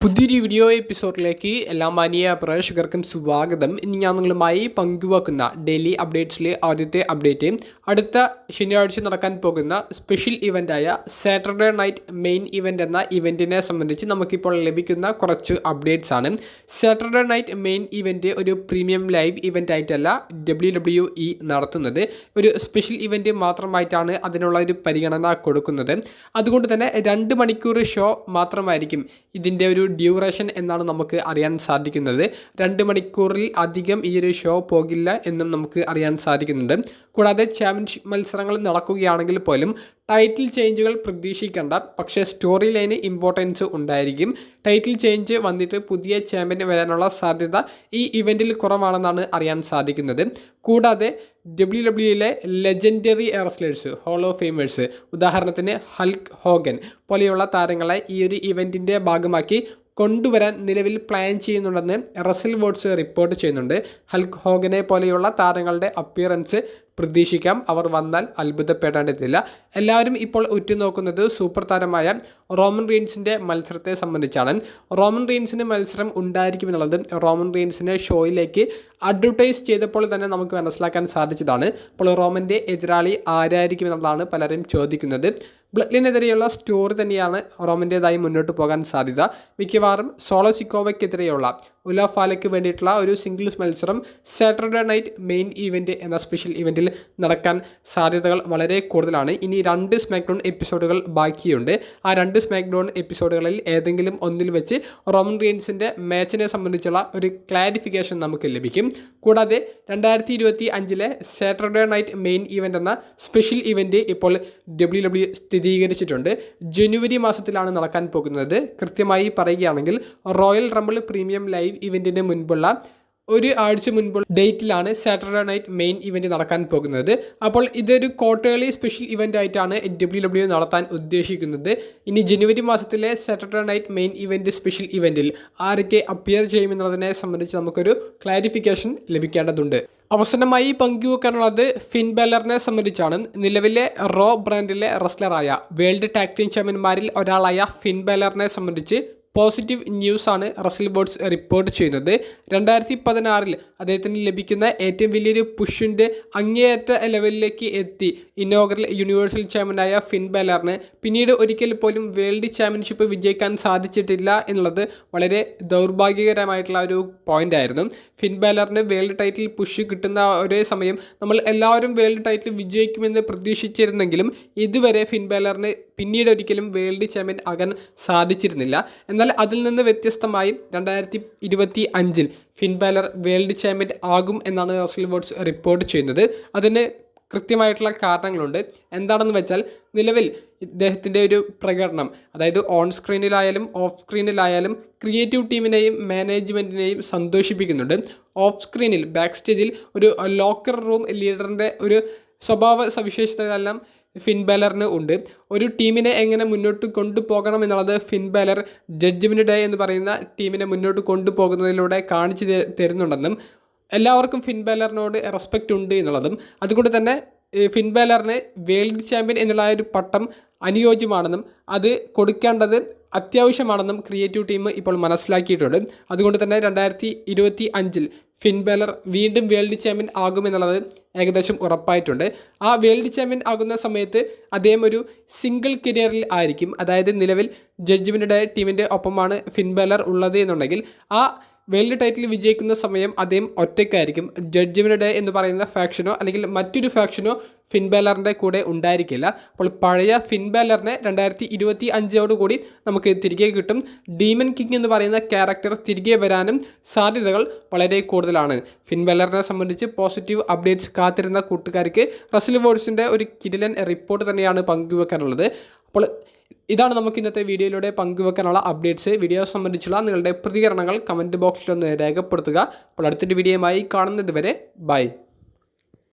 പുതിയൊരു വീഡിയോ എപ്പിസോഡിലേക്ക് എല്ലാ മാന്യ പ്രേക്ഷകർക്കും സ്വാഗതം. ഇനി ഞാൻ നിങ്ങളുമായി പങ്കുവെക്കുന്ന ഡെയിലി അപ്ഡേറ്റ്സിലെ ആദ്യത്തെ അപ്ഡേറ്റ് അടുത്ത ശനിയാഴ്ച നടക്കാൻ പോകുന്ന സ്പെഷ്യൽ ഇവൻ്റായ സാറ്റർഡേ നൈറ്റ് മെയിൻ ഇവൻ്റ് എന്ന ഇവൻറ്റിനെ സംബന്ധിച്ച് നമുക്കിപ്പോൾ ലഭിക്കുന്ന കുറച്ച് അപ്ഡേറ്റ്സ് ആണ്. സാറ്റർഡേ നൈറ്റ് മെയിൻ ഇവൻറ്റ് ഒരു പ്രീമിയം ലൈവ് ഇവൻ്റ് ആയിട്ടല്ല WWE നടത്തുന്നത്. ഒരു സ്പെഷ്യൽ ഇവൻറ്റ് മാത്രമായിട്ടാണ് അതിനുള്ള ഒരു പരിഗണന കൊടുക്കുന്നത്. അതുകൊണ്ട് തന്നെ 2 മണിക്കൂർ ഷോ മാത്രമായിരിക്കും ഇതിൻ്റെ ഒരു ഡ്യൂറേഷൻ എന്നാണ് നമുക്ക് അറിയാൻ സാധിക്കുന്നത്. 2 മണിക്കൂറിൽ അധികം ഈ ഒരു ഷോ പോകില്ല എന്നും നമുക്ക് അറിയാൻ സാധിക്കുന്നുണ്ട്. കൂടാതെ ചാമ്പ്യൻഷിപ്പ് മത്സരങ്ങൾ നടക്കുകയാണെങ്കിൽ പോലും ടൈറ്റിൽ ചേഞ്ചുകൾ പ്രതീക്ഷിക്കേണ്ട, പക്ഷേ സ്റ്റോറി ലൈന് ഇമ്പോർട്ടൻസ് ഉണ്ടായിരിക്കും. ടൈറ്റിൽ ചേഞ്ച് വന്നിട്ട് പുതിയ ചാമ്പ്യൻ വരാനുള്ള സാധ്യത ഈ ഇവൻറ്റിൽ കുറവാണെന്നാണ് അറിയാൻ സാധിക്കുന്നത്. കൂടാതെ WWE legendary wrestlers, hall of famers, ഉദാഹരണത്തിന് ഹൾക്ക് ഹോഗൻ പോലെയുള്ള താരങ്ങളെ ഈ ഒരു ഇവൻറ്റിൻ്റെ ഭാഗമാക്കി കൊണ്ടുവരാൻ നിലവിൽ പ്ലാൻ ചെയ്യുന്നുണ്ടെന്ന് റസൽ വേർഡ്സ് റിപ്പോർട്ട് ചെയ്യുന്നുണ്ട്. ഹൾക്ക് ഹോഗനെ പോലെയുള്ള താരങ്ങളുടെ അപ്പിയറൻസ് പ്രതീക്ഷിക്കാം. അവർ വന്നാൽ അത്ഭുതപ്പെടേണ്ടതില്ല. എല്ലാവരും ഇപ്പോൾ ഉറ്റുനോക്കുന്നത് സൂപ്പർ താരമായ റോമൻ റീൻസിൻ്റെ മത്സരത്തെ സംബന്ധിച്ചാണ്. റോമൻ റീൻസിന് മത്സരം ഉണ്ടായിരിക്കുമെന്നുള്ളത് റോമൻ റീൻസിനെ ഷോയിലേക്ക് അഡ്വർടൈസ് ചെയ്തപ്പോൾ തന്നെ നമുക്ക് മനസ്സിലാക്കാൻ സാധിച്ചതാണ്. അപ്പോൾ റോമൻ്റെ എതിരാളി ആരായിരിക്കുമെന്നുള്ളതാണ് പലരും ചോദിക്കുന്നത്. ബ്ലഡ്ലിനെതിരെയുള്ള സ്റ്റോറി തന്നെയാണ് റോമൻ്റേതായി മുന്നോട്ട് പോകാൻ സാധ്യത. മിക്കവാറും സോളോ സിക്കോവയ്ക്കെതിരെയുള്ള ഉലാഫാലയ്ക്ക് വേണ്ടിയിട്ടുള്ള ഒരു സിംഗിൾസ് മത്സരം സാറ്റർഡേ നൈറ്റ് മെയിൻ ഇവൻറ്റ് എന്ന സ്പെഷ്യൽ ഇവൻറ്റിൽ നടക്കാൻ സാധ്യതകൾ വളരെ കൂടുതലാണ്. ഇനി 2 സ്മാക്ഡൗൺ എപ്പിസോഡുകൾ ബാക്കിയുണ്ട്. ആ 2 സ്മാക്ഡൗൺ എപ്പിസോഡുകളിൽ ഏതെങ്കിലും ഒന്നിൽ വെച്ച് റോമൻ റീൻസിൻ്റെ മാച്ചിനെ സംബന്ധിച്ചുള്ള ഒരു ക്ലാരിഫിക്കേഷൻ നമുക്ക് ലഭിക്കും. കൂടാതെ 2025 സാറ്റർഡേ നൈറ്റ് മെയിൻ ഇവൻ്റ് എന്ന സ്പെഷ്യൽ ഇവൻറ്റ് ഇപ്പോൾ WWE സ്ഥിരീകരിച്ചിട്ടുണ്ട്. ജനുവരി മാസത്തിലാണ് നടക്കാൻ പോകുന്നത്. കൃത്യമായി പറയുകയാണെങ്കിൽ റോയൽ റംബിൾ പ്രീമിയം ലൈവ് ഇവൻറ്റിന് മുൻപുള്ള ഒരു ആഴ്ച മുൻപുള്ള ഡേറ്റിലാണ് സാറ്റർഡേ നൈറ്റ് മെയിൻ ഇവൻറ്റ് നടക്കാൻ പോകുന്നത്. അപ്പോൾ ഇതൊരു ക്വാർട്ടേർലി സ്പെഷ്യൽ ഇവൻ്റ് ആയിട്ടാണ് WWE നടത്താൻ ഉദ്ദേശിക്കുന്നത്. ഇനി ജനുവരി മാസത്തിലെ Saturday night main event special ഇവൻറ്റിൽ ആരൊക്കെ അപ്പിയർ ചെയ്യുമെന്നതിനെ സംബന്ധിച്ച് നമുക്കൊരു ക്ലാരിഫിക്കേഷൻ ലഭിക്കേണ്ടതുണ്ട്. അവസാനമായി പങ്കുവെക്കാനുള്ളത് ഫിൻ ബാലറിനെ സംബന്ധിച്ചാണ്. നിലവിലെ റോ ബ്രാൻഡിലെ റെസ്ലറായ വേൾഡ് ടാഗ് ടീം ചാമ്പ്യന്മാരിൽ ഒരാളായ ഫിൻ ബാലറിനെ സംബന്ധിച്ച് പോസിറ്റീവ് ന്യൂസാണ് റസൽ വേർഡ്സ് റിപ്പോർട്ട് ചെയ്യുന്നത്. 2016 അദ്ദേഹത്തിന് ലഭിക്കുന്ന ഏറ്റവും വലിയൊരു പുഷിൻ്റെ അങ്ങേയറ്റ ലെവലിലേക്ക് എത്തി ഇന്നോഗ്രൽ യൂണിവേഴ്സൽ ചാമ്പ്യനായ ഫിൻ ബാലറിന് പിന്നീട് ഒരിക്കൽ പോലും വേൾഡ് ചാമ്പ്യൻഷിപ്പ് വിജയിക്കാൻ സാധിച്ചിട്ടില്ല എന്നുള്ളത് വളരെ ദൗർഭാഗ്യകരമായിട്ടുള്ള ഒരു പോയിന്റ് ആയിരുന്നു. ഫിൻ ബാലറിന് വേൾഡ് ടൈറ്റിൽ പുഷ് കിട്ടുന്ന ഒരേ സമയം നമ്മൾ എല്ലാവരും വേൾഡ് ടൈറ്റിൽ വിജയിക്കുമെന്ന് പ്രതീക്ഷിച്ചിരുന്നെങ്കിലും ഇതുവരെ ഫിൻ ബാലറിന് പിന്നീട് ഒരിക്കലും വേൾഡ് ചാമ്പ്യൻ ആകാൻ സാധിച്ചിരുന്നില്ല. എന്നാൽ അതിൽ നിന്ന് വ്യത്യസ്തമായി 2025 ഫിൻ ബാലർ വേൾഡ് ചാമ്പ്യൻ ആകും എന്നാണ് റസൽ വേർഡ്സ് റിപ്പോർട്ട് ചെയ്യുന്നത്. അതിന് കൃത്യമായിട്ടുള്ള കാരണങ്ങളുണ്ട്. എന്താണെന്ന് വെച്ചാൽ നിലവിൽ ഇദ്ദേഹത്തിൻ്റെ ഒരു പ്രകടനം, അതായത് ഓൺ സ്ക്രീനിലായാലും ഓഫ് സ്ക്രീനിലായാലും ക്രിയേറ്റീവ് ടീമിനെയും മാനേജ്മെൻറ്റിനെയും സന്തോഷിപ്പിക്കുന്നുണ്ട്. ഓഫ് സ്ക്രീനിൽ ബാക്ക് സ്റ്റേജിൽ ഒരു ലോക്കർ റൂം ലീഡറിൻ്റെ ഒരു സ്വഭാവ സവിശേഷതകളെല്ലാം ഫിൻ ബാലറിന് ഉണ്ട്. ഒരു ടീമിനെ എങ്ങനെ മുന്നോട്ട് കൊണ്ടുപോകണം എന്നുള്ളത് ഫിൻ ബാലർ ജഡ്ജ്മെൻ്റ് ഡേ എന്ന് പറയുന്ന ടീമിനെ മുന്നോട്ട് കൊണ്ടുപോകുന്നതിലൂടെ കാണിച്ചു തരുന്നുണ്ടെന്നും എല്ലാവർക്കും ഫിൻ ബാലറിനോട് റെസ്പെക്റ്റ് ഉണ്ട് എന്നുള്ളതും, അതുകൊണ്ട് തന്നെ ഫിൻ ബാലറിന് വേൾഡ് ചാമ്പ്യൻ എന്നുള്ള ഒരു പട്ടം അനുയോജ്യമാണെന്നും അത് കൊടുക്കേണ്ടത് അത്യാവശ്യമാണെന്നും ക്രിയേറ്റീവ് ടീം ഇപ്പോൾ മനസ്സിലാക്കിയിട്ടുണ്ട്. അതുകൊണ്ട് തന്നെ 2025 ഫിൻ ബാലർ വീണ്ടും വേൾഡ് ചാമ്പ്യൻ ആകുമെന്നുള്ളത് ഏകദേശം ഉറപ്പായിട്ടുണ്ട്. ആ വേൾഡ് ചാമ്പ്യൻ ആകുന്ന സമയത്ത് അദ്ദേഹം ഒരു സിംഗിൾ കരിയറിൽ ആയിരിക്കും. അതായത് നിലവിൽ ജഡ്ജ്മെൻ്റ് ഡേ ടീമിൻ്റെ ഒപ്പമാണ് ഫിൻ ബാലർ ഉള്ളത് എന്നുണ്ടെങ്കിൽ ആ വേൾഡ് ടൈറ്റിൽ വിജയിക്കുന്ന സമയം അദ്ദേഹം ഒറ്റയ്ക്കായിരിക്കും. ജഡ്ജ്മെൻ്റ് ഡേ എന്ന് പറയുന്ന ഫാക്ഷനോ അല്ലെങ്കിൽ മറ്റൊരു ഫാക്ഷനോ ഫിൻ ബാലറിൻ്റെ കൂടെ ഉണ്ടായിരിക്കില്ല. അപ്പോൾ പഴയ ഫിൻ ബാലറിനെ 2025 നമുക്ക് തിരികെ കിട്ടും. ഡീമൻ കിങ് എന്ന് പറയുന്ന ക്യാരക്ടർ തിരികെ വരാനും സാധ്യതകൾ വളരെ കൂടുതലാണ്. ഫിൻ ബാലറിനെ സംബന്ധിച്ച് പോസിറ്റീവ് അപ്ഡേറ്റ്സ് കാത്തിരുന്ന കൂട്ടുകാർക്ക് റസൽ വേർഡ്സിൻ്റെ ഒരു കിടിലൻ റിപ്പോർട്ട് തന്നെയാണ് പങ്കുവെക്കാനുള്ളത്. അപ്പോൾ ഇതാണ് നമുക്ക് ഇന്നത്തെ വീഡിയോയിലൂടെ പങ്കുവെക്കാനുള്ള അപ്ഡേറ്റ്സ്. വീഡിയോ സംബന്ധിച്ചുള്ള നിങ്ങളുടെ പ്രതികരണങ്ങൾ കമൻറ്റ് ബോക്സിലൊന്ന് രേഖപ്പെടുത്തുക. അപ്പോൾ അടുത്തൊരു വീഡിയോയുമായി കാണുന്നത് വരെ ബൈ.